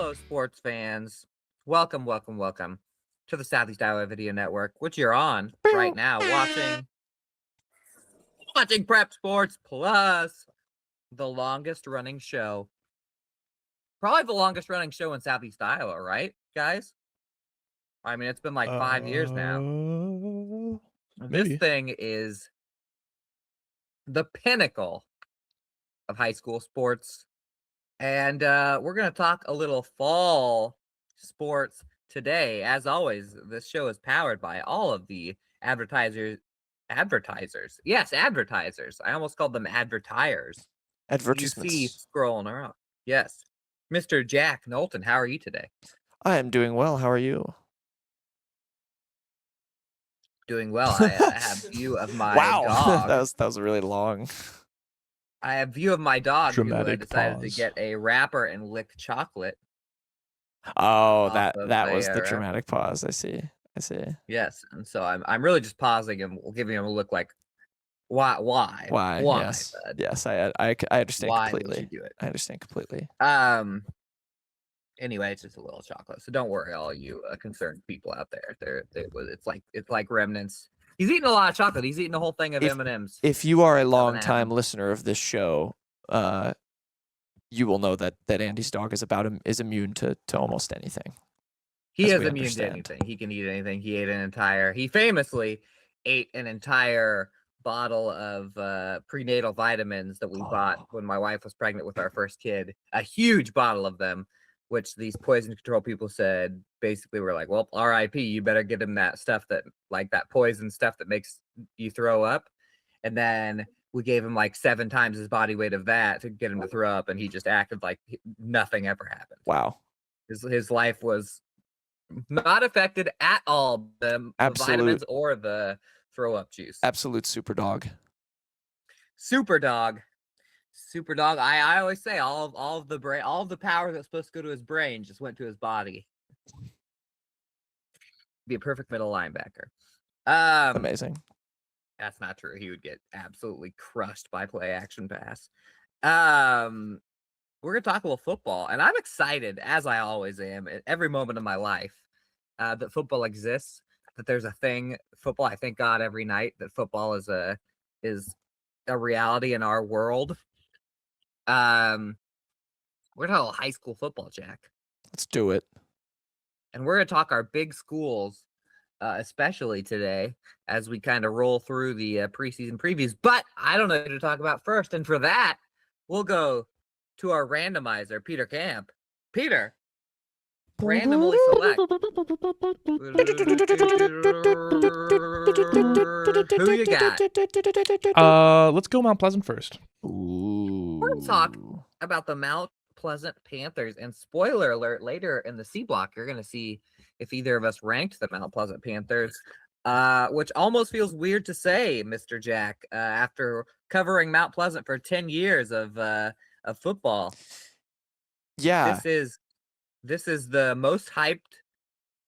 Hello, sports fans. Welcome to the Southeast Iowa Video Network, which you're on right now, watching Prep Sports Plus, the longest running show, probably the longest running show in Southeast Iowa, right, guys? I mean, it's been like 5 years now. This Maybe. thing is the pinnacle of high school sports, and we're gonna talk a little fall sports today. As always, this show is powered by all of the advertisers. Yes, advertisers. I almost called them advertisers. You see Advertisements. scrolling around. Yes. Mr. Jack Knowlton, how are you today? I am doing well. How are you? Doing well. I have view of my Wow, dog. that was really long. I have view of my dog who Dramatic decided pause. to get a wrapper and lick chocolate. Oh, Off that of was the their- dramatic pause. I see. Yes, and so I'm really just pausing and giving him a look like, why? Why? Yes, bud? yes. I understand Why would completely. you do it? I understand completely. Anyway, it's just a little chocolate, so don't worry, all you concerned people out there. It's like remnants. He's eating a lot of chocolate. He's eating the whole thing of M&Ms. If you are a Nothing long time happened. listener of this show, you will know that Andy's dog is immune to almost anything. He as is we immune to understand. anything. He can eat anything. He famously ate an entire bottle of prenatal vitamins that we bought when my wife was pregnant with our first kid. A huge bottle of them, which these poison control people said basically were like, well, RIP, you better get him that stuff that poison stuff that makes you throw up. And then we gave him like 7 times his body weight of that to get him to throw up, and he just acted like nothing ever happened. Wow. His life was not affected at all. The vitamins or the throw up juice. Absolute super dog. Super dog. I always say all of the power that's supposed to go to his brain just went to his body. Be a perfect middle linebacker. Amazing. That's not true. He would get absolutely crushed by play action pass. We're gonna talk a little football, and I'm excited, as I always am, at every moment of my life, that football exists. That there's a thing, football. I thank God every night that football is a reality in our world. We're gonna talk high school football, Jack. Let's do it. And we're gonna talk our big schools, especially today, as we kind of roll through the preseason previews. But I don't know who to talk about first, and for that, we'll go to our randomizer, Peter Camp. Peter, randomly select. Who you got? Let's go Mount Pleasant first. Ooh. We're gonna talk about the Mount Pleasant Panthers, and spoiler alert, later in the C block, you're gonna see if either of us ranked the Mount Pleasant Panthers, which almost feels weird to say, Mr. Jack, after covering Mount Pleasant for 10 years of football. Yeah. This is the most hyped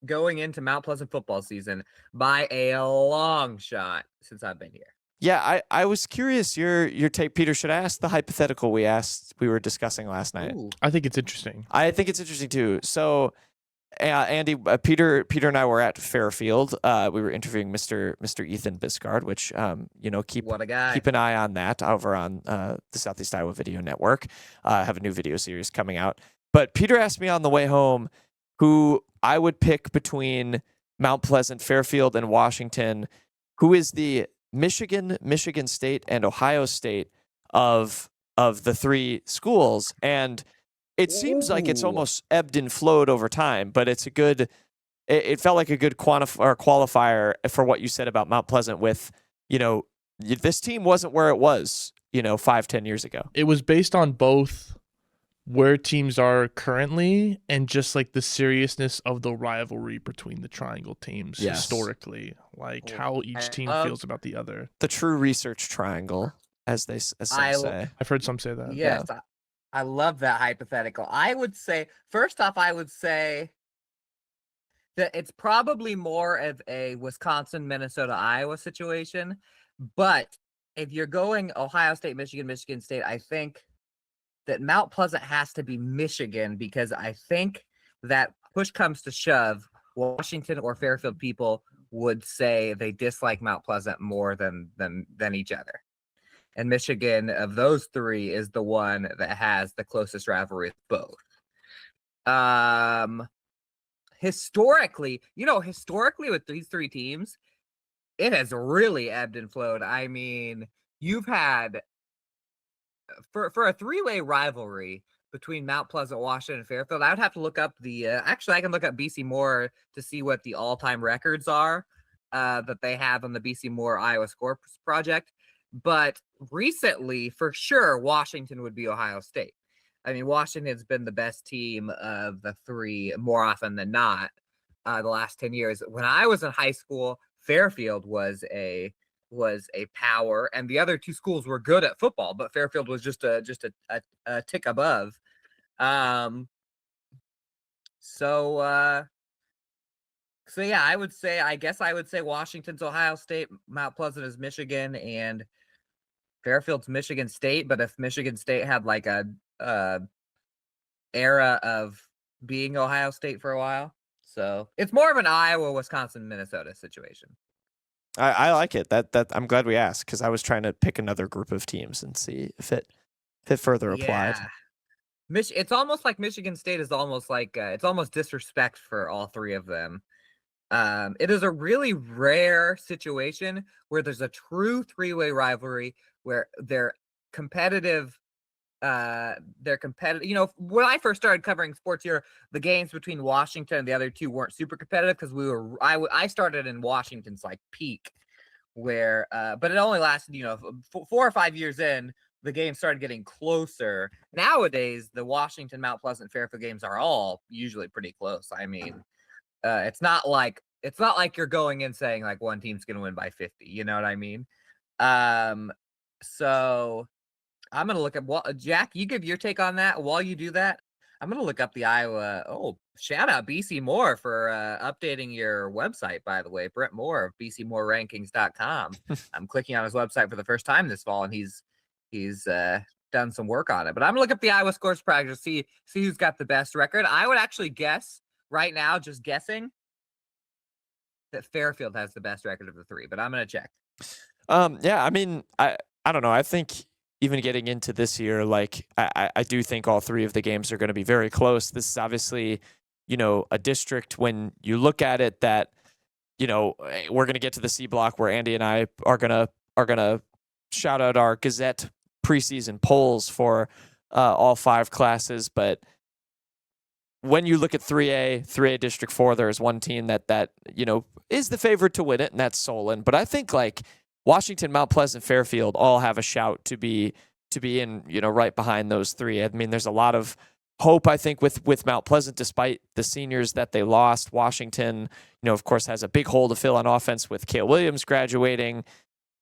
going into Mount Pleasant football season by a long shot since I've been here. Yeah, I was curious your take, Peter. Should I ask the hypothetical we were discussing last night? Ooh. I think it's interesting. I think it's interesting too. So, Andy, Peter and I were at Fairfield. We were interviewing Mr. Ethan Biscard, which What a guy. keep an eye on that over on the Southeast Iowa Video Network. Have a new video series coming out. But Peter asked me on the way home who I would pick between Mount Pleasant, Fairfield, and Washington. Who is the Michigan State, and Ohio State of the 3 schools? And it seems like it's almost ebbed and flowed over time, but it's it felt like a good qualifier for what you said about Mount Pleasant with, this team wasn't where it was, 5-10 years ago. It was based on both where teams are currently and just like the seriousnness of the rivalry between the triangle teams historically, like how each team feels about the other. The true research triangle, as some say. I've heard some say that. Yes, yeah. I love that hypothetical. I would say, first off, that it's probably more of a Wisconsin, Minnesota, Iowa situation. But if you're going Ohio State, Michigan State, I think that Mount Pleasant has to be Michigan, because I think that push comes to shove, Washington or Fairfield people would say they dislike Mount Pleasant more than each other. And Michigan, of those three, is the one that has the closest rivalry with both. Historically with these three teams, it has really ebbed and flowed. I mean, you've had for a three-way rivalry between Mount Pleasant, Washington, and Fairfield. I would have to look up the actually I can look up BC Moore to see what the all-time records are that they have on the BC Moore Iowa Score Project. But recently, for sure, Washington would be Ohio State. I mean, Washington's been the best team of the three more often than not the last 10 years. When I was in high school, Fairfield was a power, and the other two schools were good at football, but Fairfield was just a tick above. So yeah, I guess I would say Washington's Ohio State, Mount Pleasant is Michigan, and Fairfield's Michigan State. But if Michigan State had like a era of being Ohio State for a while, so it's more of an Iowa, Wisconsin, Minnesota situation. I like it. That I'm glad we asked, because I was trying to pick another group of teams and see if it further applied. It's almost like Michigan State is almost like it's almost disrespect for all three of them. It is a really rare situation where there's a true three-way rivalry where they're competitive. You know, when I first started covering sports here, the games between Washington and the other two weren't super competitive because I started in Washington's like peak, where but it only lasted, you know, 4 or 5 years in, the game started getting closer. Nowadays, the Washington, Mount Pleasant, Fairfield games are all usually pretty close. I mean, it's not like you're going in saying like one team's going to win by 50. You know what I mean? So I'm going to look at Jack, you give your take on that. While you do that, I'm going to look up the Iowa. Oh, shout out BC Moore for updating your website, by the way. Brett Moore of bcmoorerankings.com. I'm clicking on his website for the first time this fall, and he's done some work on it. But I'm going to look up the Iowa Scores Project, see who's got the best record. I would actually guess right now, just guessing, that Fairfield has the best record of the three, but I'm going to check. Yeah, I mean, I don't know. I think even getting into this year, like I do think all three of the games are going to be very close. This is obviously, you know, a district when you look at it that, you know, we're going to get to the C block where Andy and I are gonna shout out our Gazette preseason polls for all 5 classes. But when you look at 3A District 4, there is one team that you know is the favorite to win it, and that's Solon. But I think like Washington, Mount Pleasant, Fairfield all have a shout to be in, you know, right behind those 3. I mean, there's a lot of hope, I think, with Mount Pleasant, despite the seniors that they lost. Washington, you know, of course, has a big hole to fill on offense with Cale Williams graduating,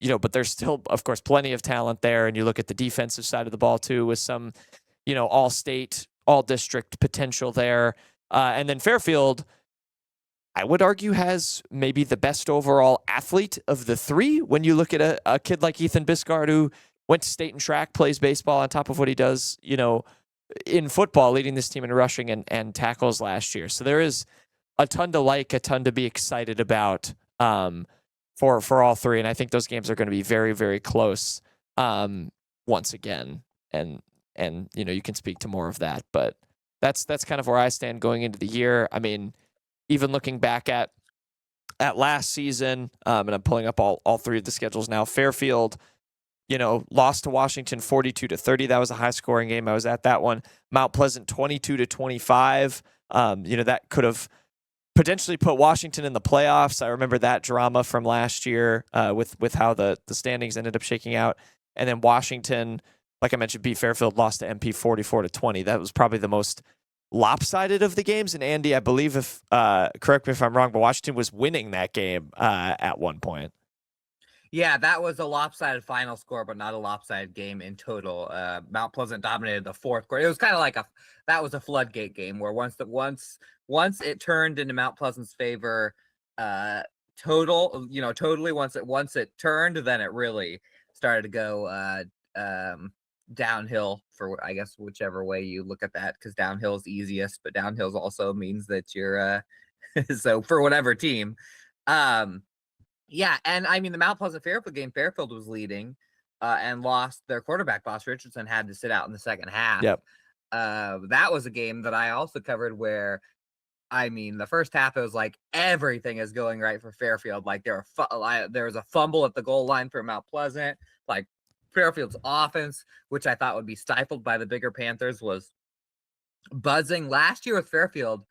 you know, but there's still, of course, plenty of talent there. And you look at the defensive side of the ball too, with some, you know, all-state, all-district potential there. And then Fairfield, I would argue, has maybe the best overall athlete of the 3. When you look at a kid like Ethan Biscard, who went to state and track, plays baseball on top of what he does, you know, in football, leading this team in rushing and tackles last year. So there is a ton to like, a ton to be excited about for all 3. And I think those games are going to be very, very close once again. And you know, you can speak to more of that, but that's kind of where I stand going into the year. I mean, even looking back at last season, and I'm pulling up all 3 of the schedules now. Fairfield, you know, lost to Washington 42-30. That was a high scoring game. I was at that one. Mount Pleasant 22-25. You know, that could have potentially put Washington in the playoffs. I remember that drama from last year with how the standings ended up shaking out. And then Washington, like I mentioned, beat Fairfield, lost to MP 44-20. That was probably the most lopsided of the games. And Andy, I believe, if correct me if I'm wrong, but Washington was winning that game at one point. Yeah, that was a lopsided final score, but not a lopsided game in total. Mount Pleasant dominated the 4th quarter. It was kind of like that was a floodgate game where once it turned into Mount Pleasant's favor, totally once it turned, then it really started to go downhill for, I guess, whichever way you look at that, because downhill is easiest, but downhill also means that you're so for whatever team. Yeah, and I mean the Mount Pleasant Fairfield game, Fairfield was leading and lost their quarterback. Boss Richardson had to sit out in the second half. Yep. That was a game that I also covered where, I mean, the first half, it was like everything is going right for Fairfield. Like there was a fumble at the goal line for Mount Pleasant. Like Fairfield's offense, which I thought would be stifled by the bigger Panthers, was buzzing. Last year with Fairfield,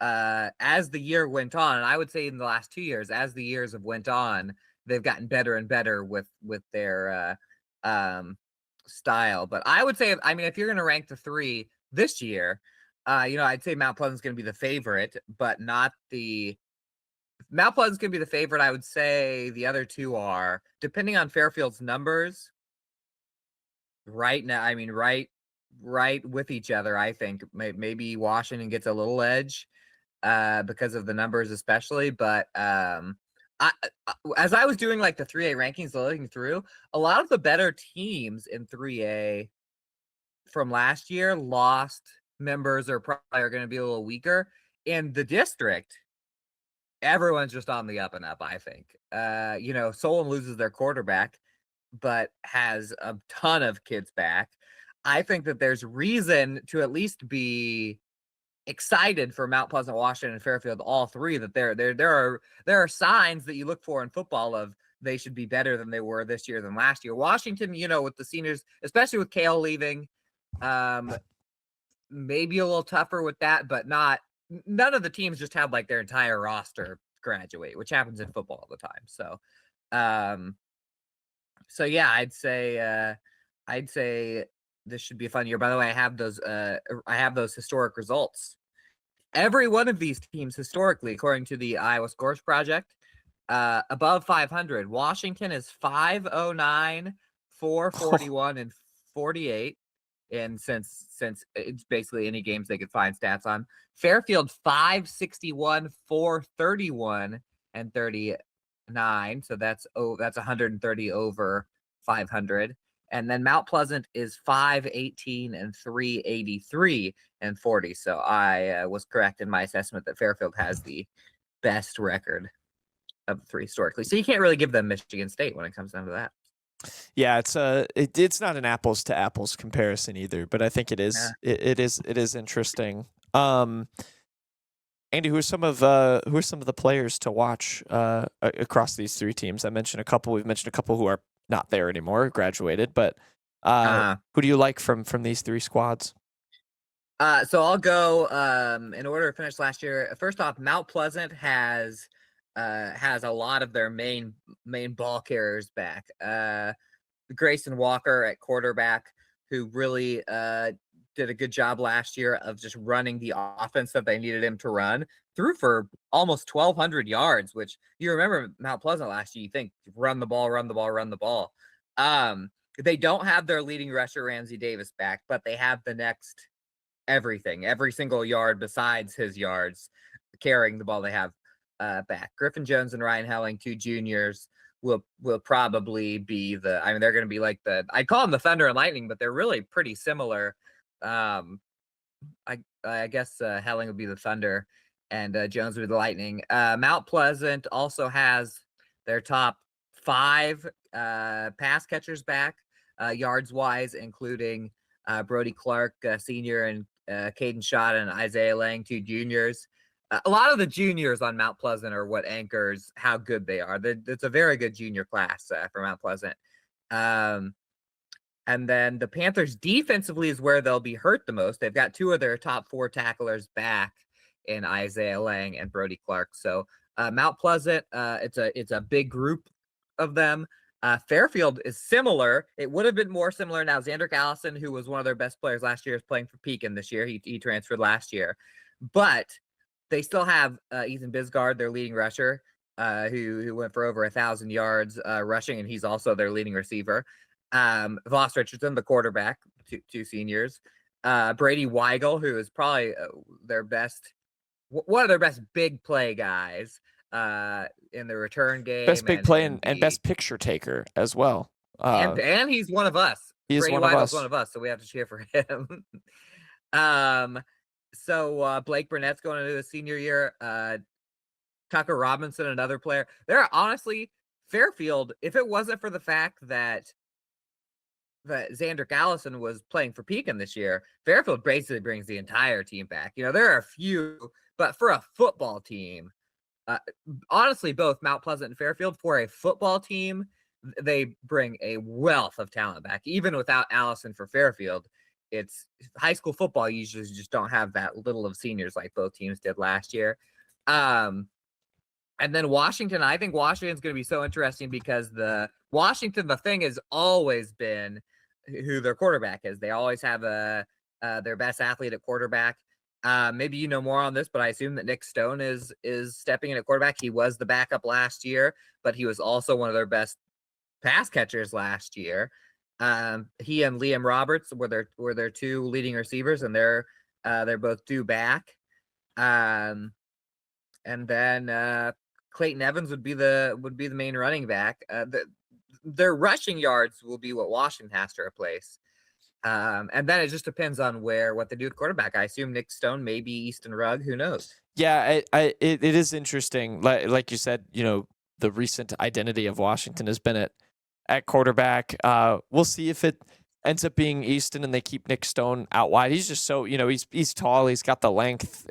as the year went on, and I would say in the last 2 years, as the years have went on, they've gotten better and better with their style. But I would say, I mean, if you're going to rank the three this year, I'd say Mount Pleasant's going to be the favorite, but not the Mount Pleasant's going to be the favorite. I would say the other two are, depending on Fairfield's numbers right now. I mean, right with each other. I think maybe Washington gets a little edge because of the numbers, especially. But as I was doing like the 3A rankings, looking through, a lot of the better teams in 3A from last year lost members or probably are going to be a little weaker. In the district, everyone's just on the up and up, I think. Solon loses their quarterback, but has a ton of kids back. I think that there's reason to at least be excited for Mount Pleasant, Washington, and Fairfield, all three, that there are signs that you look for in football of they should be better than they were this year than last year. Washington, with the seniors, especially with Kale leaving, maybe a little tougher with that, but none of the teams just have like their entire roster graduate, which happens in football all the time. So yeah, I'd say this should be a fun year. By the way, I have those historic results. Every one of these teams historically, according to the Iowa Scores Project, above 500. Washington is 509, 441, and 48. And since it's basically any games they could find stats on. Fairfield 561, 431, and 39. So that's 130 over 500. And then Mount Pleasant is 518 and 383 and 40. So I was correct in my assessment that Fairfield has the best record of the three historically. So you can't really give them Michigan State when it comes down to that. Yeah, it's not an apples to apples comparison either, but I think it is. Yeah. It is interesting. Andy, who are some of the players to watch across these three teams? I mentioned a couple. We've mentioned a couple who are not there anymore, graduated. But who do you like from these three squads? So I'll go in order to finish last year. First off, Mount Pleasant has a lot of their main ball carriers back. Grayson Walker at quarterback, who really did a good job last year of just running the offense that they needed him to run, threw for almost 1,200 yards, which you remember Mount Pleasant last year, you think run the ball. They don't have their leading rusher, Ramsey Davis, back, but they have the next everything, every single yard besides his yards carrying the ball they have back. Griffin Jones and Ryan Helling, two juniors, will probably be they're going to be like I'd call them the Thunder and Lightning, but they're really pretty similar. I guess Helling would be the Thunder and Jones would be the Lightning. Mount Pleasant also has their top 5 pass catchers back, yards wise, including Brody Clark, senior, and Caden Schott and Isaiah Lang, two juniors. A lot of the juniors on Mount Pleasant are what anchors how good they are. It's a very good junior class for Mount Pleasant. And then the Panthers defensively is where they'll be hurt the most. They've got 2 of their top 4 tacklers back in Isaiah Lang and Brody Clark. So Mount Pleasant, it's a big group of them. Fairfield is similar. It would have been more similar now. Xander Allison, who was one of their best players last year, is playing for Pekin this year. He transferred last year. But they still have Ethan Bisgard, their leading rusher, who went for over 1,000 yards rushing, and he's also their leading receiver. Voss Richardson, the quarterback, two seniors. Brady Weigel, who is probably one of their best big play guys in the return game. Best big play and best picture taker as well. And he's one of us. He is Brady one of White us. was one of us, so we have to cheer for him. So Blake Burnett's going into his senior year. Tucker Robinson, another player. There are honestly Fairfield. If it wasn't for the fact that Xander Allison was playing for Pekin this year, Fairfield basically brings the entire team back. There are a few, but for a football team, honestly, both Mount Pleasant and Fairfield, for a football team, they bring a wealth of talent back. Even without Allison for Fairfield, it's high school football usually just don't have that little of seniors like both teams did last year. And then Washington, I think Washington's going to be so interesting because the thing has always been who their quarterback is. They always have their best athlete at quarterback. Maybe you know more on this, but I assume that Nick Stone is stepping in at quarterback. He was the backup last year, but he was also one of their best pass catchers last year. He and Liam Roberts were their two leading receivers, and they're both due back. And then Clayton Evans would be the main running back. Their rushing yards will be what Washington has to replace. And then it just depends on what they do with quarterback. I assume Nick Stone, maybe Easton Rugg, who knows? Yeah, it is interesting. Like you said, the recent identity of Washington has been at quarterback. We'll see if it ends up being Easton and they keep Nick Stone out wide. He's just so, he's tall. He's got the length.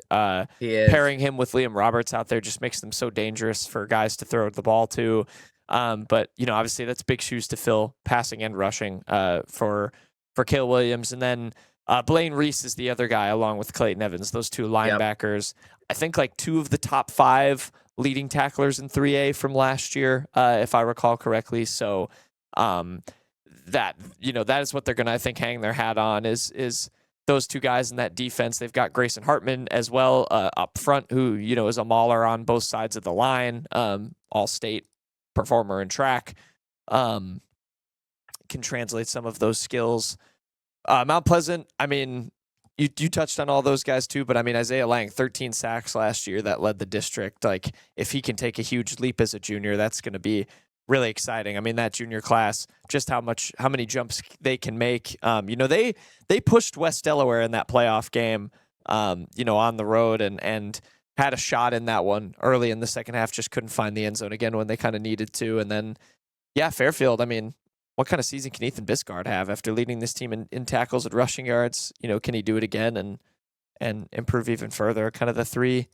He is. Pairing him with Liam Roberts out there just makes them so dangerous for guys to throw the ball to. But, obviously that's big shoes to fill, passing and rushing for Cale Williams. And then Blaine Reese is the other guy along with Clayton Evans, those two linebackers. Yep. I think like 2 of the top 5 leading tacklers in 3A from last year, if I recall correctly. So that is what they're going to, I think, hang their hat on is those two guys in that defense. They've got Grayson Hartman as well up front, who, is a mauler on both sides of the line, all-state performer in track, can translate some of those skills. Mount Pleasant, I mean, you touched on all those guys too, but I mean, Isaiah Lang, 13 sacks last year, that led the district. Like, if he can take a huge leap as a junior, that's going to be really exciting. I mean, that junior class, just how many jumps they can make. They pushed West Delaware in that playoff game, on the road and had a shot in that one early in the second half, just couldn't find the end zone again when they kind of needed to. And then, Fairfield, I mean, what kind of season can Ethan Biscard have after leading this team in tackles and rushing yards? Can he do it again and improve even further? Kind of the 3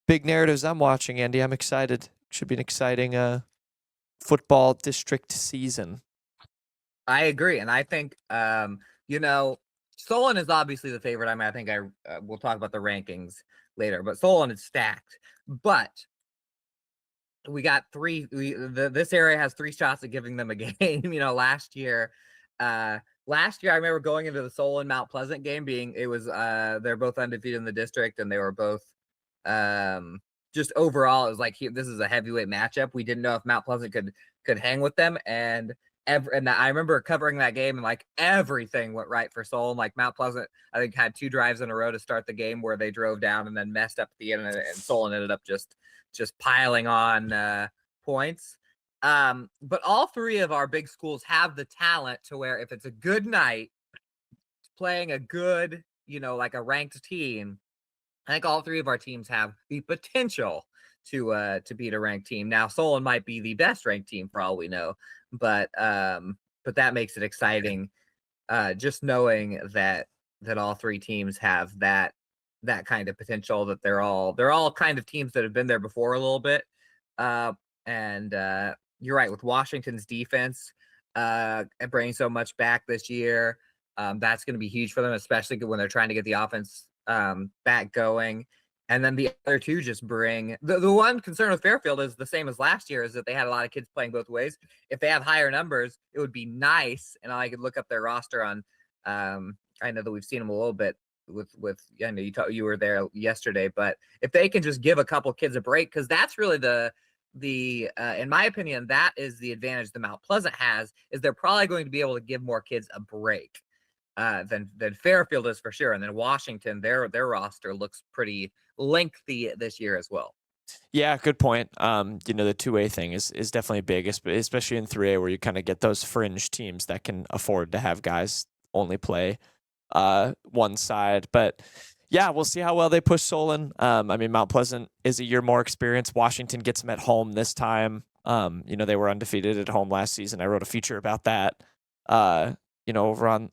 big narratives I'm watching, Andy. I'm excited. Should be an exciting football district season. I agree. And I think, Solon is obviously the favorite. I mean, I think we'll talk about the rankings later, but Solon is stacked. But we got this area has 3 shots at giving them a game. Last year I remember going into the Solon Mount Pleasant game they're both undefeated in the district, and they were both just overall it was like this is a heavyweight matchup. We didn't know if Mount Pleasant could hang with them, and I remember covering that game, and like everything went right for Solon. Like Mount Pleasant, I think, had 2 drives in a row to start the game where they drove down and then messed up at the end, and Solon ended up just piling on points. But all 3 of our big schools have the talent to where if it's a good night playing a good, like a ranked team, I think all 3 of our teams have the potential to beat a ranked team. Now, Solon might be the best ranked team for all we know, but that makes it exciting. Just knowing that all 3 teams have that kind of potential, that they're all kind of teams that have been there before a little bit. And you're right, with Washington's defense bringing so much back this year, that's going to be huge for them, especially when they're trying to get the offense back going. And then the other 2 just bring the one concern with Fairfield is the same as last year, is that they had a lot of kids playing both ways. If they have higher numbers, it would be nice. And I could look up their roster on I know that we've seen them a little bit with I know you were there yesterday, but if they can just give a couple kids a break, because that's really the in my opinion, that is the advantage the Mount Pleasant has, is they're probably going to be able to give more kids a break than Fairfield is for sure. And then Washington, their roster looks pretty lengthy this year as well. Yeah, good point. The 2A thing is definitely big, especially in 3A where you kind of get those fringe teams that can afford to have guys only play one side. But yeah, we'll see how well they push Solon. Mount Pleasant is a year more experienced. Washington gets them at home this time. They were undefeated at home last season. I wrote a feature about that, over on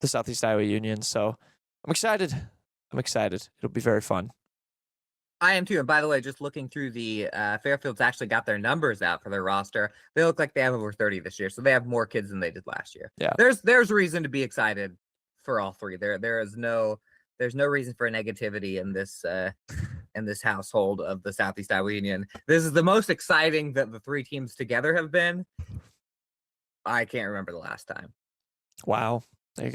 the Southeast Iowa Union. So I'm excited. It'll be very fun. I am too. And by the way, just looking through the Fairfield's actually got their numbers out for their roster. They look like they have over 30 this year, so they have more kids than they did last year. Yeah, there's reason to be excited for all three. There's no reason for negativity in this household of the Southeast Iowa Union. This is the most exciting that the three teams together have been. I can't remember the last time. Wow, there you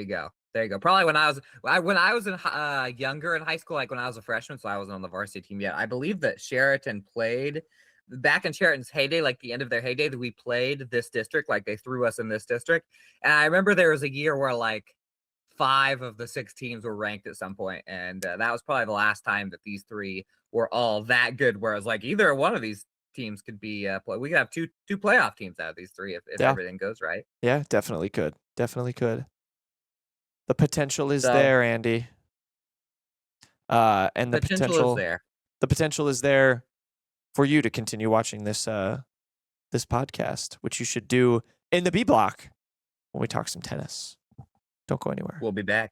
go. Probably when I was in younger in high school, like when I was a freshman, so I wasn't on the varsity team yet. I believe that Sheraton played back in Sheraton's heyday, like the end of their heyday, that we played this district, like they threw us in this district. And I remember there was a year where like 5 of the 6 teams were ranked at some point, and that was probably the last time that these three were all that good. Whereas like either one of these teams could be we could have two playoff teams out of these three if everything goes right. Yeah, definitely could. The potential is there, Andy. And the potential is there. The potential is there for you to continue watching this this podcast, which you should do in the B block when we talk some tennis. Don't go anywhere. We'll be back.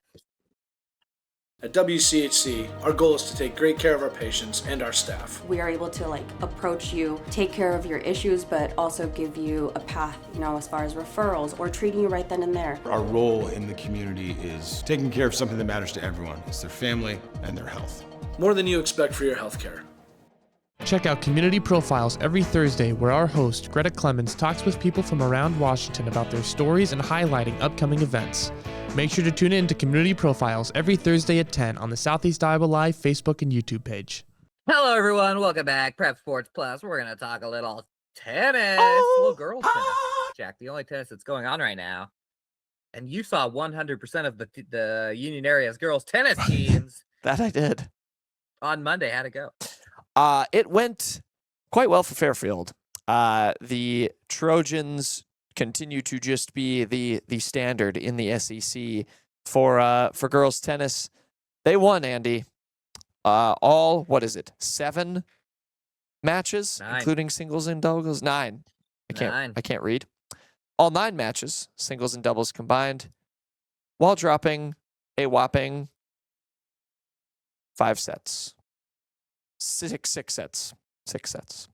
At WCHC, our goal is to take great care of our patients and our staff. We are able to approach you, take care of your issues, but also give you a path, as far as referrals or treating you right then and there. Our role in the community is taking care of something that matters to everyone. It's their family and their health. More than you expect for your healthcare. Check out Community Profiles every Thursday, where our host, Greta Clemens, talks with people from around Washington about their stories and highlighting upcoming events. Make sure to tune in to Community Profiles every Thursday at 10 on the Southeast Iowa Live Facebook and YouTube page. Hello, everyone. Welcome back. Prep Sports Plus. We're going to talk a little tennis. Little girls tennis. Jack, the only tennis that's going on right now. And you saw 100% of the Union area's girls tennis teams. That I did. On Monday. How'd it go? It went quite well for Fairfield. The Trojans continue to just be the standard in the SEC for girls tennis. They won, Andy. All 7 matches, 9. including singles and doubles. 9. I can't read. All 9 matches, singles and doubles combined, while dropping a whopping 5 sets. 6 sets. 6 sets.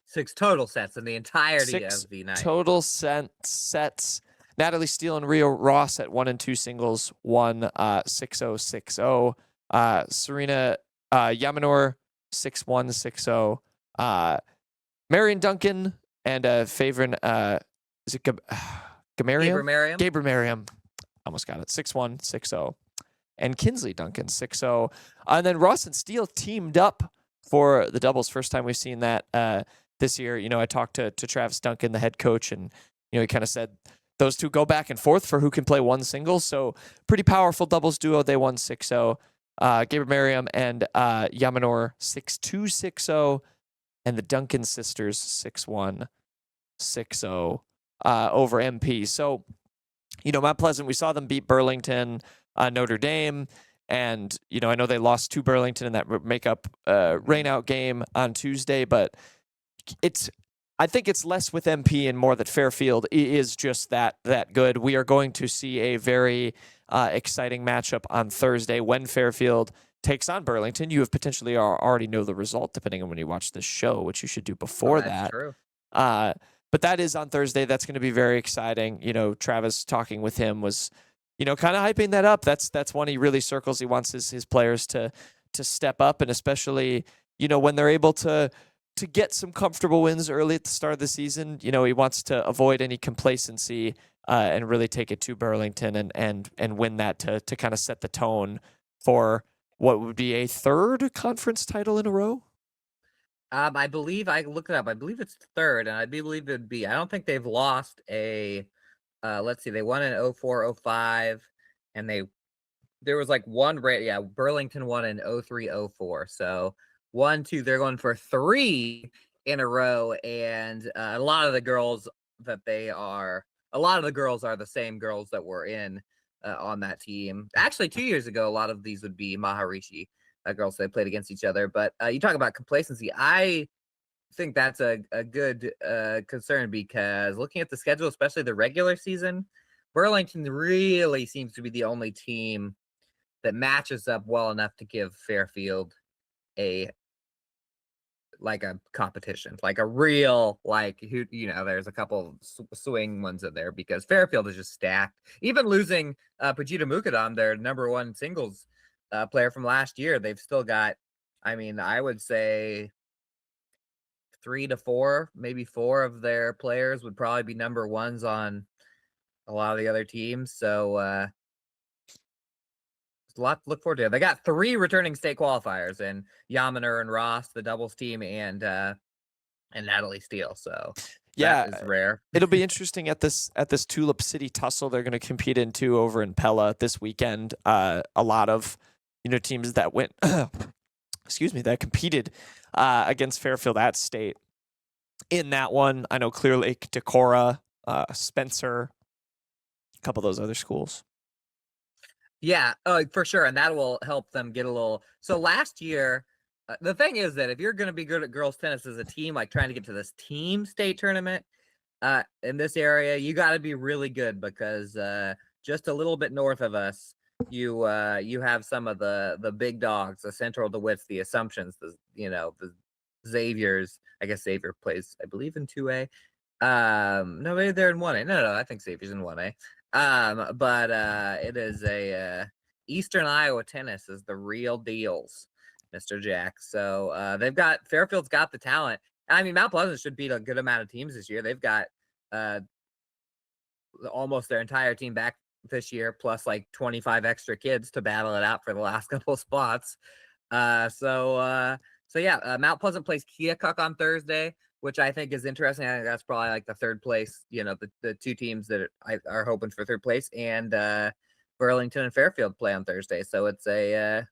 6 total sets in the entirety 6 of the night. Total sets. Natalie Steele and Rio Ross at 1 and 2 singles won 6-0, 6-0. Serena Yamanor 6-1, 6-0. Marion Duncan and Favren is it Gabriel Merriam. Almost got it. 6-1, 6-0. And Kinsley Duncan 6-0. And then Ross and Steele teamed up for the doubles. First time we've seen that this year. I talked to Travis Duncan, the head coach, and he kind of said those two go back and forth for who can play one single. So pretty powerful doubles duo. They won 6-0. Gabriel Merriam and Yamanor 6-2, 6-0. And the Duncan sisters 6-1, 6-0 over MP. So, Mount Pleasant, we saw them beat Burlington, Notre Dame. And, I know they lost to Burlington in that makeup rainout game on Tuesday, but I think it's less with MP and more that Fairfield is just that good. We are going to see a very exciting matchup on Thursday when Fairfield takes on Burlington. You have potentially already know the result depending on when you watch this show, which you should do before that. True. But that is on Thursday. That's going to be very exciting. Travis talking with him was, kind of hyping that up. That's one he really circles. He wants his players to step up, and especially, when they're able to get some comfortable wins early at the start of the season. He wants to avoid any complacency and really take it to Burlington and win that to kind of set the tone for what would be a 3rd conference title in a row. I believe I looked it up. I believe it's 3rd, and I believe it'd be. I don't think they've lost a. Let's see. They won in 04, 05, and there was one. Burlington won in 03, 04. So 1, 2. They're going for 3 in a row, and a lot of the girls are the same girls that were in on that team. Actually, 2 years ago, a lot of these would be Maharishi girls that played against each other. But you talk about complacency. I think that's a good concern, because looking at the schedule, especially the regular season, Burlington really seems to be the only team that matches up well enough to give Fairfield a competition, like a real, there's a couple swing ones in there, because Fairfield is just stacked. Even losing Pajita Mukadam, their number 1 singles player from last year, they've still got, I would say 3 to 4, maybe 4 of their players would probably be number 1s on a lot of the other teams. So there's a lot to look forward to. They got 3 returning state qualifiers in Yaminer and Ross, the doubles team, and Natalie Steele. So that is rare. It'll be interesting at this Tulip City tussle they're going to compete into over in Pella this weekend. A lot of teams that went that competed against Fairfield at state in that one. I know Clear Lake, Decorah, Spencer, a couple of those other schools. Yeah, for sure. And that will help them get a little. So last year, the thing is that if you're going to be good at girls tennis as a team, like trying to get to this team state tournament in this area, you got to be really good, because just a little bit north of us, you have some of the big dogs, the Central DeWitts, the Assumptions, the Xaviers. I guess Xavier plays, I believe, in 2A. No, maybe they're in 1A. No, I think Xavier's in 1A. But it is a Eastern Iowa tennis is the real deals, Mr. Jack. So Fairfield's got the talent. Mount Pleasant should beat a good amount of teams this year. They've got almost their entire team back this year, plus like 25 extra kids to battle it out for the last couple of spots. So Mount Pleasant plays Keokuk on Thursday, which I think is interesting. I think that's probably like the third place, the 2 teams that are hoping for third place, and Burlington and Fairfield play on Thursday. So it's a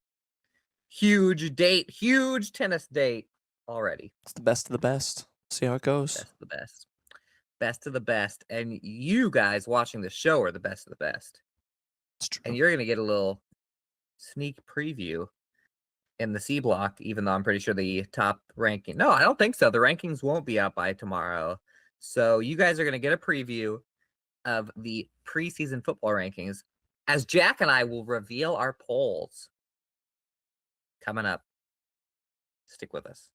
huge tennis date already. It's the best of the best. See how it goes. Best of the best. Best of the best. And you guys watching the show are the best of the best. It's true. And you're going to get a little sneak preview in the C block, even though I'm pretty sure the top ranking. No, I don't think so. The rankings won't be out by tomorrow. So you guys are going to get a preview of the preseason football rankings, as Jack and I will reveal our polls coming up. Stick with us.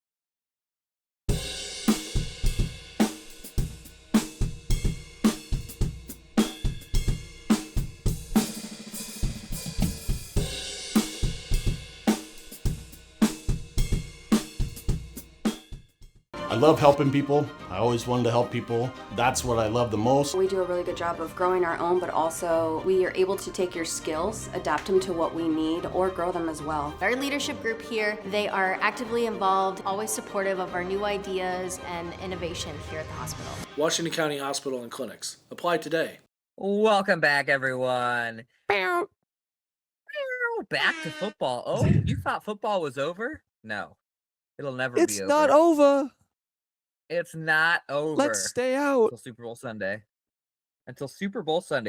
I love helping people. I always wanted to help people. That's what I love the most. We do a really good job of growing our own, but also we are able to take your skills, adapt them to what we need, or grow them as well. Our leadership group here, they are actively involved, always supportive of our new ideas and innovation here at the hospital. Washington County Hospital and Clinics. Apply today. Welcome back, everyone. Back to football. Oh, you thought football was over? No, it'll never be over. It's not over. It's not over. Let's stay out until Super Bowl Sunday.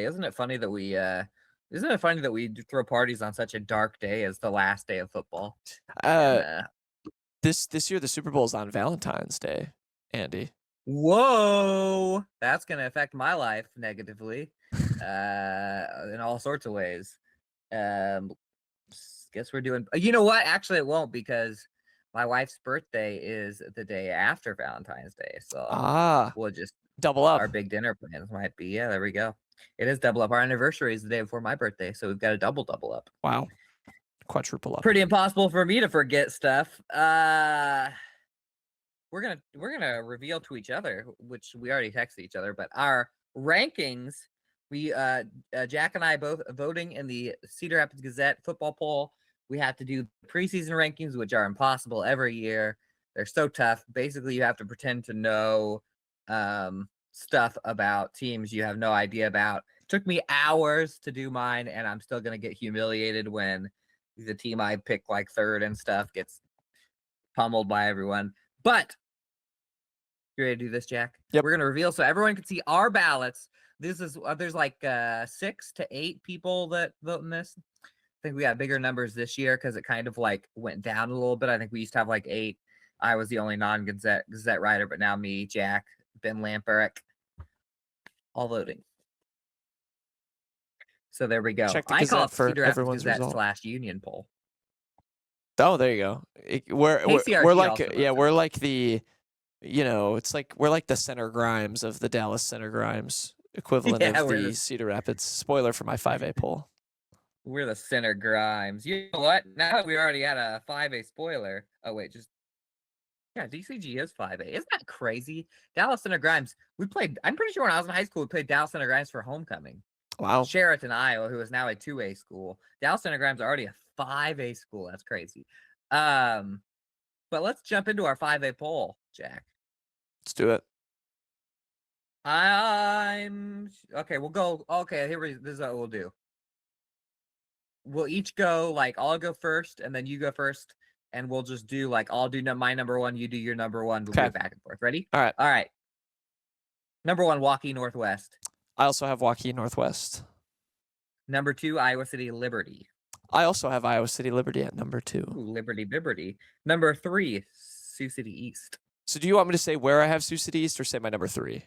Isn't it funny that we throw parties on such a dark day as the last day of football? This year the Super Bowl is on Valentine's Day, Andy. Whoa, that's gonna affect my life negatively, in all sorts of ways. Guess we're doing. You know what? Actually, it won't, because my wife's birthday is the day after Valentine's Day. So we'll just double up. Our big dinner plans might be. Yeah, there we go. It is double up. Our anniversary is the day before my birthday, so we've got a double up. Wow. Quadruple up. Pretty impossible for me to forget stuff. We're gonna reveal to each other, which we already texted each other, but our rankings. We Jack and I both voting in the Cedar Rapids Gazette football poll. We have to do preseason rankings, which are impossible every year. They're so tough. Basically, you have to pretend to know stuff about teams you have no idea about. It took me hours to do mine, and I'm still going to get humiliated when the team I pick like third and stuff gets pummeled by everyone. But you ready to do this, Jack? Yep. We're gonna reveal so everyone can see our ballots. This is there's like 6 to 8 people that vote in this. I think we got bigger numbers this year because it kind of like went down a little bit. I think we used to have like 8. I was the only non-Gazette writer, but now me, Jack, Ben Lamperick, all voting. So there we go. Check the I call Gazette it for Cedar Rapids everyone's Gazette result. / Union poll. Oh, there you go. We're KCRT like also yeah, votes we're like the, it's like we're like the Center Grimes of the Dallas Center Grimes equivalent Yeah, of we're the the- Cedar Rapids. Spoiler for my 5A poll. We're the Center Grimes. You know what? Now we already had a 5A spoiler. Oh wait, yeah, DCG is 5A. Isn't that crazy? Dallas Center Grimes. We played. I'm pretty sure when I was in high school, we played Dallas Center Grimes for homecoming. Wow. Sheraton, Iowa, who is now a 2A school. Dallas Center Grimes are already a 5A school. That's crazy. But let's jump into our 5A poll, Jack. Let's do it. Okay. We'll go. Okay, this is what we'll do. We'll each go like I'll go first, and then you go first, and we'll just do like I'll do my number 1, you do your number 1. We'll Okay. go back and forth. Ready? All right. All right. Number 1, Waukee Northwest. I also have Waukee Northwest. Number 2, Iowa City Liberty. I also have Iowa City Liberty at number 2. Ooh, Liberty Bibberty. Number 3, Sioux City East. So do you want me to say where I have Sioux City East or say my number 3?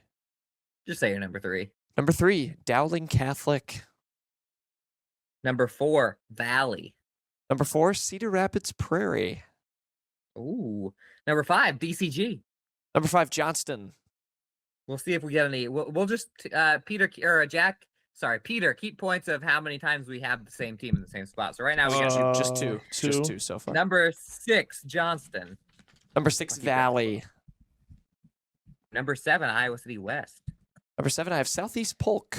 Just say your number 3. Number 3, Dowling Catholic. Number 4, Valley. Number 4, Cedar Rapids Prairie. Ooh. Number 5, DCG. Number 5, Johnston. We'll see if we get any. We'll just Peter or Jack. Sorry, Peter. Keep points of how many times we have the same team in the same spot. So right now we got Just two. Just 2 so far. number 6, Johnston. Number 6, Valley. Number 7, Iowa City West. Number 7, I have Southeast Polk.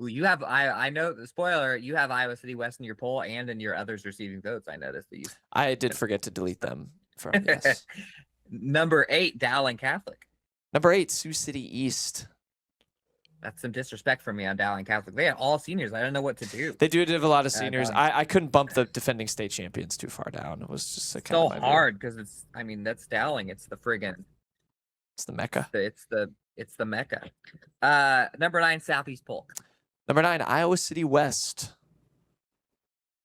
Ooh, you have I know the spoiler. You have Iowa City West in your poll and in your others receiving votes. I noticed these. I did forget to delete them from yes. Number 8, Dowling Catholic. Number 8, Sioux City East. That's some disrespect for me on Dowling Catholic. They had all seniors. I don't know what to do. They do have a lot of seniors. Dowling. I couldn't bump the defending state champions too far down. It was just kind So of my view. hard because that's Dowling. It's the friggin' It's the Mecca. It's the Mecca. Number 9, Southeast Polk. Number 9, Iowa City West.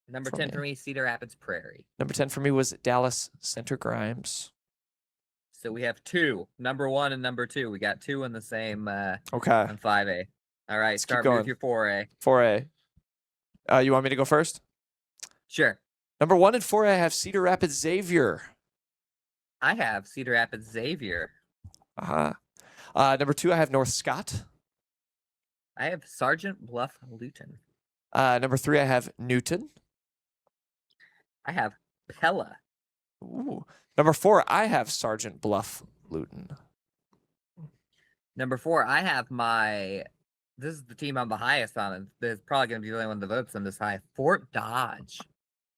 Number For 10 me. for me, Cedar Rapids Prairie. Number 10 for me was Dallas Center Grimes. So we have 2, number 1 and number 2. We got 2 in the same Okay. on 5A. All right, Let's keep start going. with your 4A. 4A. You want me to go first? Sure. Number 1 and 4A, I have Cedar Rapids Xavier. I have Cedar Rapids Xavier. Uh-huh. Number 2, I have North Scott. I have Sergeant Bluff Luton. Number 3, I have Newton. I have Pella. Ooh. Number 4, I have Sergeant Bluff Luton. Number 4, I have this is the team I'm the highest on, and there's probably going to be the only one that votes on this high. Fort Dodge.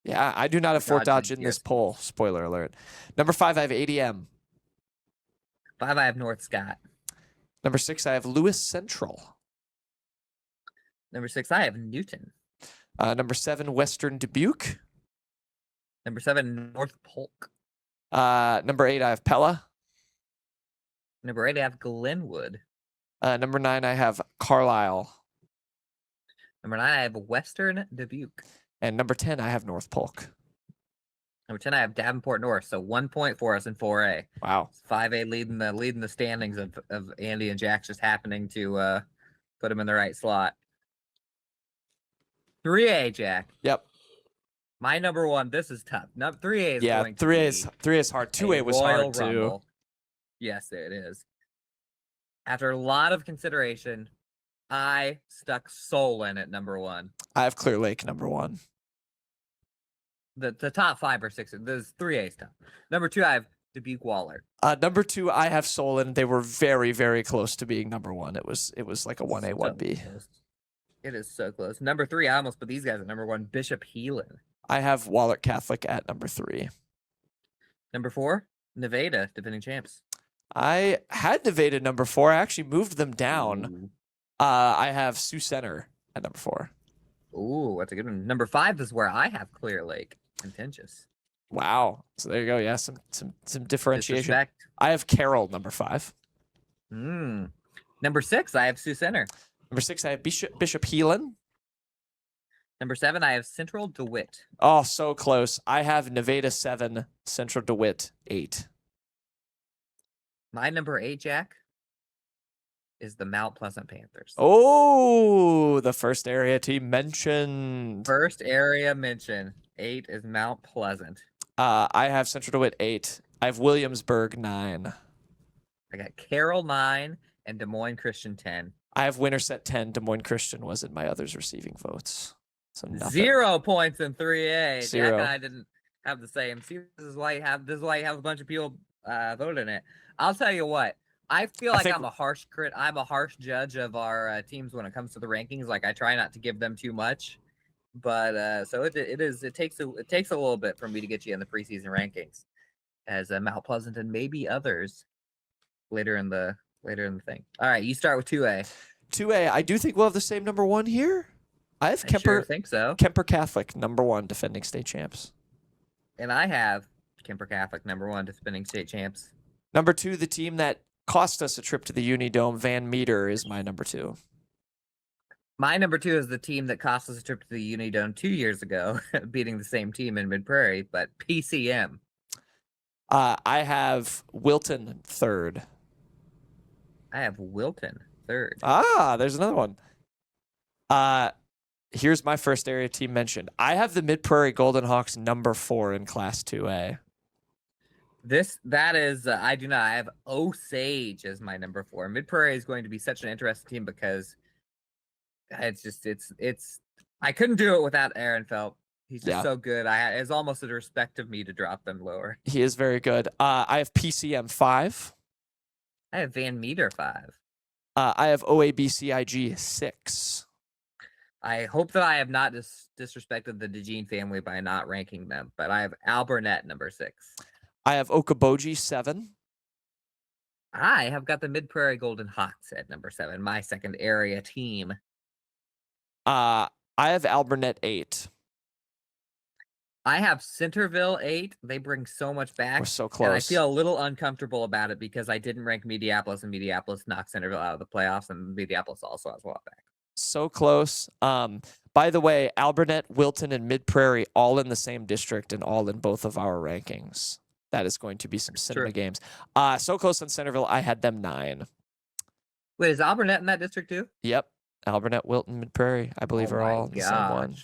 Yeah, I do not have Fort Dodge Dodge is in this good. poll. Spoiler alert. Number 5, I have ADM. 5, I have North Scott. Number 6, I have Lewis Central. Number 6, I have Newton. Number 7, Western Dubuque. Number 7, North Polk. Number 8, I have Pella. Number 8, I have Glenwood. Number 9, I have Carlisle. Number 9, I have Western Dubuque. And number 10, I have North Polk. Number 10, I have Davenport North. So 1 point for us in 4A. Wow. 5A leading the standings of Andy and Jack's just happening to put them in the right slot. 3A, Jack. Yep. My number 1. This is tough. 3A is Yeah, going to 3A is hard. 2A was Royal hard too. Rumble. Yes, it is. After a lot of consideration, I stuck Solon at number 1. I have Clear Lake number 1. The top 5 or 6. There's 3A's top. Number 2, I have Dubuque Waller. Number 2, I have Solon. They were very, very close to being number 1. It was like a 1A, 1B. It is so close. Number 3, I almost put these guys at number 1. Bishop Heelan. I have Waller Catholic at number 3. Number 4, Nevada, defending champs. I had Nevada number 4. I actually moved them down. I have Sioux Center at number 4. Ooh, that's a good one. Number 5 is where I have Clear Lake. Contentious. Wow. So there you go. Yeah, some differentiation. Disrespect. I have Carroll, number 5. Number 6, I have Sioux Center. Number 6, I have Bishop Heelan. Number 7, I have Central DeWitt. Oh, so close. I have Nevada 7, Central DeWitt 8. My number 8, Jack, is the Mount Pleasant Panthers. Oh, the first area team mentioned. First area mention. 8 is Mount Pleasant. I have Central DeWitt 8. I have Williamsburg 9. I got Carroll 9 and Des Moines Christian 10. I have Winterset 10. Des Moines Christian was in my others receiving votes. So nothing. 0 points in 3A. 0. Jack and I didn't have the same. See, this is why you have a bunch of people vote in it. I'll tell you what. I feel like I'm a harsh judge of our teams when it comes to the rankings. Like, I try not to give them too much, but so it takes a little bit for me to get you in the preseason rankings, as Mount Pleasant and maybe others later in the thing. All right, you start with 2A. 2A, I do think we'll have the same number 1 here. I have Kemper. Sure think so. Kemper Catholic, number 1, defending state champs. And I have Kemper Catholic, number 1, defending state champs. Number 2, the team that cost us a trip to the Unidome, Van Meter, is my number 2. My number 2 is the team that cost us a trip to the Unidome 2 years ago, beating the same team in Mid-Prairie, but PCM. I have Wilton 3rd. I have Wilton 3rd. There's another one. Here's my first area team mentioned. I have the Mid-Prairie Golden Hawks number 4 in Class 2A. That is, I do not. I have Osage as my number 4. Mid-Prairie is going to be such an interesting team because it's. I couldn't do it without Aaron Phelps. He's just so good. It's almost a respect of me to drop them lower. He is very good. I have PCM 5. I have Van Meter 5. I have OABCIG 6. I hope that I have not disrespected the DeJean family by not ranking them, but I have Alburnett number 6. I have Okoboji 7. I have got the Mid-Prairie Golden Hawks at number 7, my second area team. I have Alburnett 8. I have Centerville 8. They bring so much back. We're so close. And I feel a little uncomfortable about it because I didn't rank Mediapolis, and Mediapolis knocked Centerville out of the playoffs, and Mediapolis also has a lot back. So close. By the way, Alburnett, Wilton, and Mid-Prairie all in the same district and all in both of our rankings. That is going to be some cinema games. So close on Centerville, I had them 9. Wait, is Alburnett in that district too? Yep. Alburnett, Wilton, Mid-Prairie, I believe are all in the same one.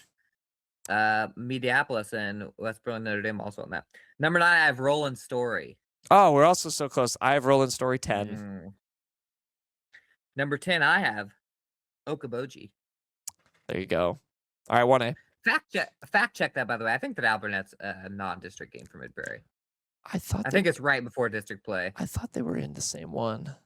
Mediapolis and West Berlin, Notre Dame also on that. Number 9, I have Roland Story. Oh, we're also so close. I have Roland Story 10. Number 10, I have Okoboji. There you go. All right, 1A. Fact check that, by the way. I think that Alburnett's a non-district game for Mid-Prairie. I think it's right before district play. I thought they were in the same one.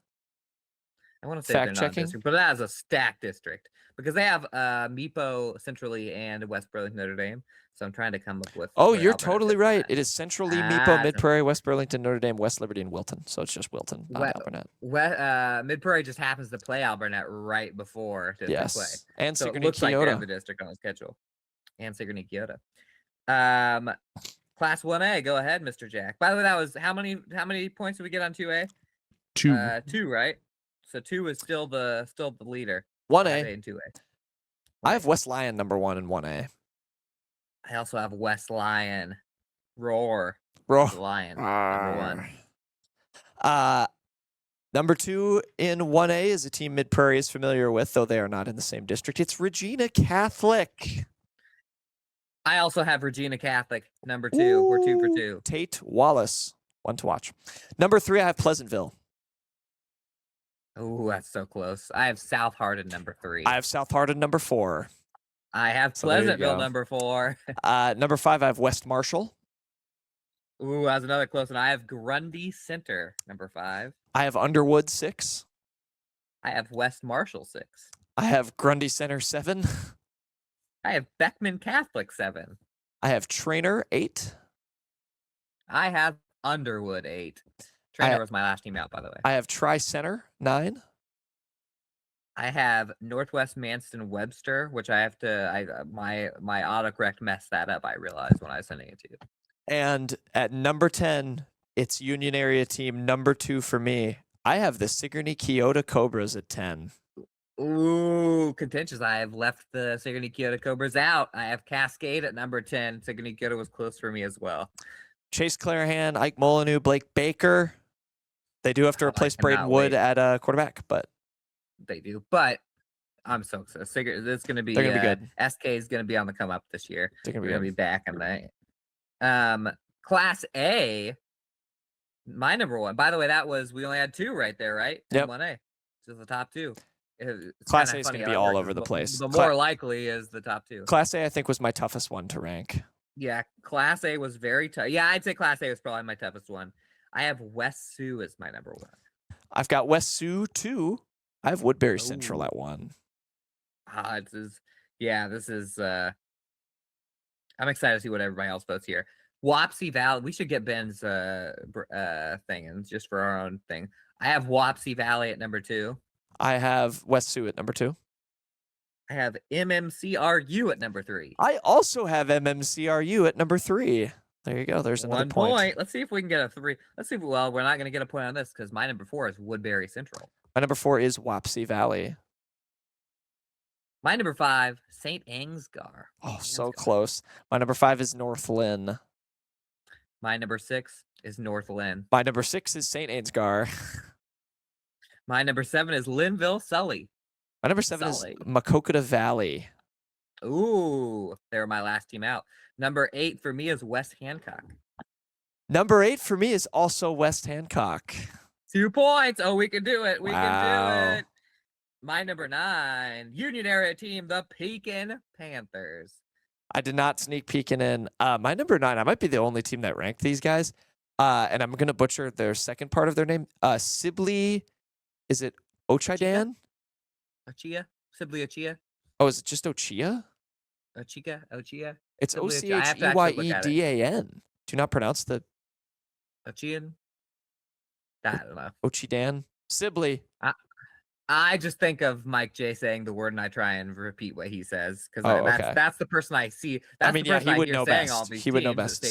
I want to say they're not district, but that is a stacked district because they have Meepo centrally and West Burlington Notre Dame. So I'm trying to come up with. Oh, you're totally right. It is centrally Meepo, Mid-Prairie, West Burlington, Notre Dame, West Liberty, and Wilton. So it's just Wilton, not Alburnett. Mid-Prairie just happens to play Alburnett right before district play. And so Sigourney it looks like Kyoto. they're in the district on the schedule. And Sigourney Kyoto. Class 1A, go ahead, Mr. Jack. By the way, that was how many points did we get on 2A? 2. 2, right? So 2 is still the leader. 1A. And 2A. I have West Lyon number 1 in 1A. I also have West Lyon. Roar. Lion. Number 1. Number 2 in 1A is a team Mid-Prairie is familiar with, though they are not in the same district. It's Regina Catholic. I also have Regina Catholic, number 2. We're 2 for 2. Tate Wallace, one to watch. Number 3, I have Pleasantville. Oh, that's so close. I have South Hardin, number 3. I have South Hardin, number 4. I have Pleasantville, number 4. Number 5, I have West Marshall. Ooh, that's another close one. I have Grundy Center, number 5. I have Underwood, 6. I have West Marshall, 6. I have Grundy Center, 7. I have Beckman Catholic, 7. I have Trainer, 8. I have Underwood, 8. Trainer was my last team out, by the way. I have Tri Center, 9. I have Northwest Manston Webster, which I have to. My autocorrect messed that up. I realized when I was sending it to you. And at number 10, it's Union area team number 2 for me. I have the Sigourney Kyoto Cobras at 10. Ooh, contentious. I have left the Sigourney Kyoto Cobras out. I have Cascade at number 10. Sigourney Kyoto was close for me as well. Chase Clarahan, Ike Molyneux, Blake Baker. They do have to replace Braden Wood at quarterback, but they do. But I'm so excited. It's going to be. They're going to be good. SK is going to be on the come up this year. They're going to be back in the Class A. My number 1. By the way, we only had 2 right there, right? Yep. 1A. Just the top 2. Class A is going to be all over the place. The more likely is the top 2. Class A, I think, was my toughest one to rank. Yeah, Class A was very tough. Yeah, I'd say Class A was probably my toughest one. I have West Sioux as my number 1. I've got West Sioux 2. I have Woodbury Central at 1. This is. I'm excited to see what everybody else votes here. Wapsie Valley. We should get Ben's thing, and just for our own thing. I have Wapsie Valley at number 2. I have West Sioux at number 2. I have MMCRU at number 3. I also have MMCRU at number 3. There you go. There's another 1 point. Let's see if we can get a 3. Let's see. Well, we're not going to get a point on this because my number 4 is Woodbury Central. My number 4 is Wapsie Valley. My number 5, St. Ansgar. Oh, so close. My number 5 is North Lynn. My number 6 is North Lynn. My number 6 is St. Ansgar. My number 7 is Linville Sully. My number 7 is Makokata Valley. Ooh, they were my last team out. Number 8 for me is West Hancock. Number 8 for me is also West Hancock. 2 points. Oh, we can do it. We can do it. My number 9, Union area team, the Pekin Panthers. I did not sneak Pekin in. My number 9, I might be the only team that ranked these guys. And I'm going to butcher their second part of their name. Sibley, is it Ochidan? Ochia? Sibley Ochia? Oh, is it just Ochia? Ochia? It's Oceyedan. Do you not pronounce the Ochian? I don't know. Ochidan? Sibley. I just think of Mike J saying the word and I try and repeat what he says because that's the person I see. That's he would know best. All these he would know best.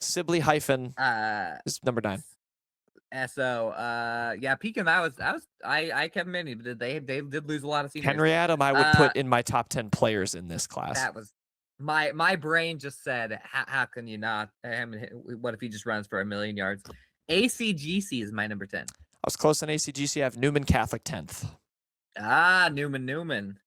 Sibley hyphen is number 9. So Pekin. I kept them in. They did lose a lot of seniors. Henry Adam, I would put in my top 10 players in this class. That was my brain just said, how can you not? What if he just runs for 1,000,000 yards? ACGC is my number 10. I was close on ACGC. I have Newman Catholic 10th. Newman.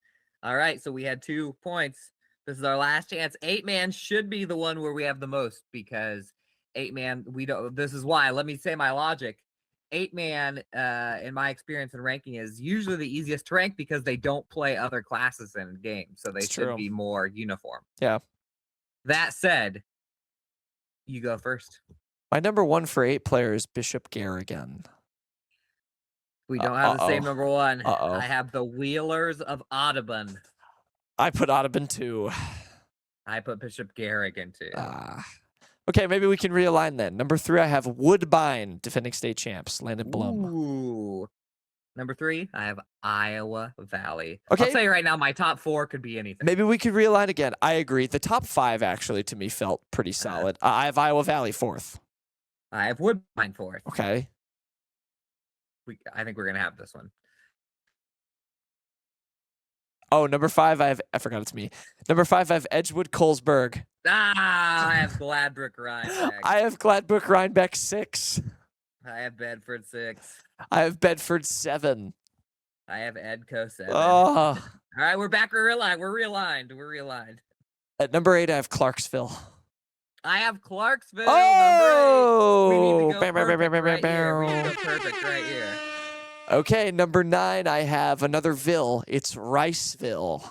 All right, so we had 2 points. This is our last chance. 8-man should be the one where we have the most because 8-man, we don't. This is why. Let me say my logic. 8-man, in my experience in ranking, is usually the easiest to rank because they don't play other classes in games, so they should be more uniform. Yeah. That said, you go first. My number 1 for 8 players, Bishop Garrigan. We don't have the same number 1. I have the Wheelers of Audubon. I put Audubon 2. I put Bishop Garrigan 2. Okay, maybe we can realign then. Number 3, I have Woodbine, defending state champs, Landon Blum. Ooh. Number 3, I have Iowa Valley. Okay. I'll tell you right now, my top 4 could be anything. Maybe we could realign again. I agree. The top 5 actually to me felt pretty solid. I have Iowa Valley 4th. I have Woodbine 4th. Okay. I think we're going to have this one. Oh, number 5, I forgot it's me. Number 5, I have Edgewood Colesburg. I have Gladbrook Rhinebeck. I have Gladbrook Rhinebeck 6. I have Bedford 6. I have Bedford 7. I have Edco 7. Oh. All right, we're back. We're realigned. At number 8, I have Clarksville. I have Clarksville. Oh! Number 8. We need to go perfect right here. Okay, number 9, I have another Ville. It's Riceville.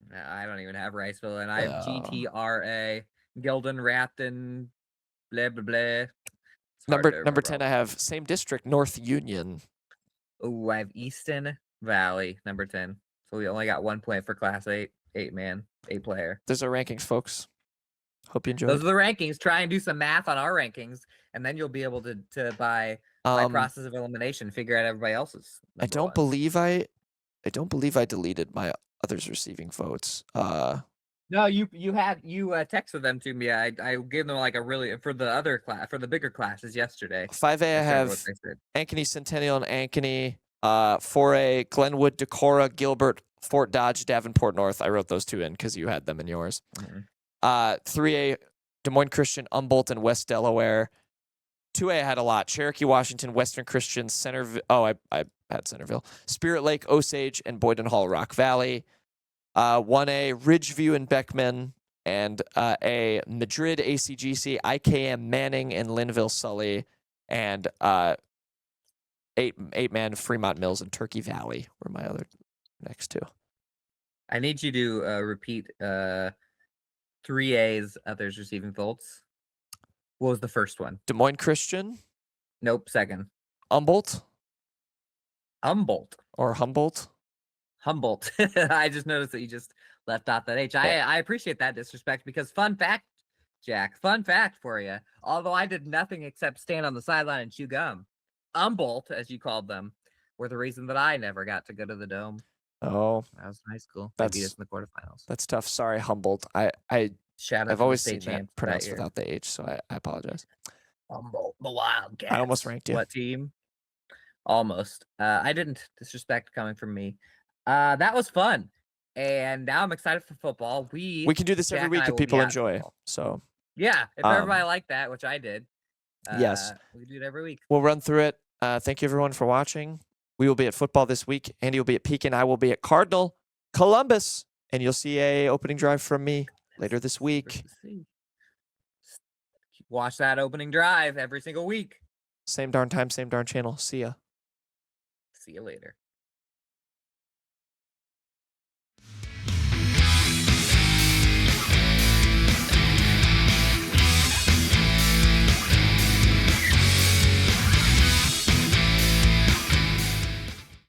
No, I don't even have Riceville, and I have GTRA, Gildan, Rapton, blah, blah, blah. Number 10, I have same district, North Union. Oh, I have Easton Valley, number 10. So we only got 1 point for Class 8, 8-man, 8-player. There's our rankings, folks. Hope you enjoyed. Those are the rankings. Try and do some math on our rankings, and then you'll be able to by process of elimination figure out everybody else's. I don't believe I deleted my others receiving votes. No, you texted them to me. I gave them like a really for the other class for the bigger classes yesterday. 5A, I have Ankeny Centennial and Ankeny. 4A, Glenwood, Decorah, Gilbert, Fort Dodge, Davenport North. I wrote those two in because you had them in yours. 3A, Des Moines Christian, Humboldt, and West Delaware. 2A, I had a lot. Cherokee, Washington, Western Christian, Centerville. Oh, I had Centerville. Spirit Lake, Osage, and Boyden Hall, Rock Valley. 1A, Ridgeview and Beckman, and a Madrid, ACGC, IKM, Manning, and Linville, Sully, and eight-man Fremont Mills and Turkey Valley were my other next two. I need you to repeat 3A's others receiving votes. What was the first one? Des Moines Christian. Nope, second. Humboldt. Or Humboldt. I just noticed that you just left out that H. I appreciate that disrespect because fun fact, Jack, fun fact for you. Although I did nothing except stand on the sideline and chew gum, Humboldt, as you called them, were the reason that I never got to go to the Dome. Oh, that was high school. They beat us in the quarterfinals. That's tough. Sorry, Humboldt. I've always seen that pronounced without the H, so I apologize. Humboldt, the Wildcats. I almost ranked you. What team? Almost. I didn't. Disrespect coming from me. That was fun, and now I'm excited for football. We can do this every week if people enjoy. So yeah, if everybody liked that, which I did. Yes, we do it every week. We'll run through it. Thank you everyone for watching. We will be at football this week. Andy will be at Pekin. I will be at Cardinal Columbus, and you'll see a opening drive from me later this week. Watch that opening drive every single week. Same darn time, same darn channel. See ya. See you later.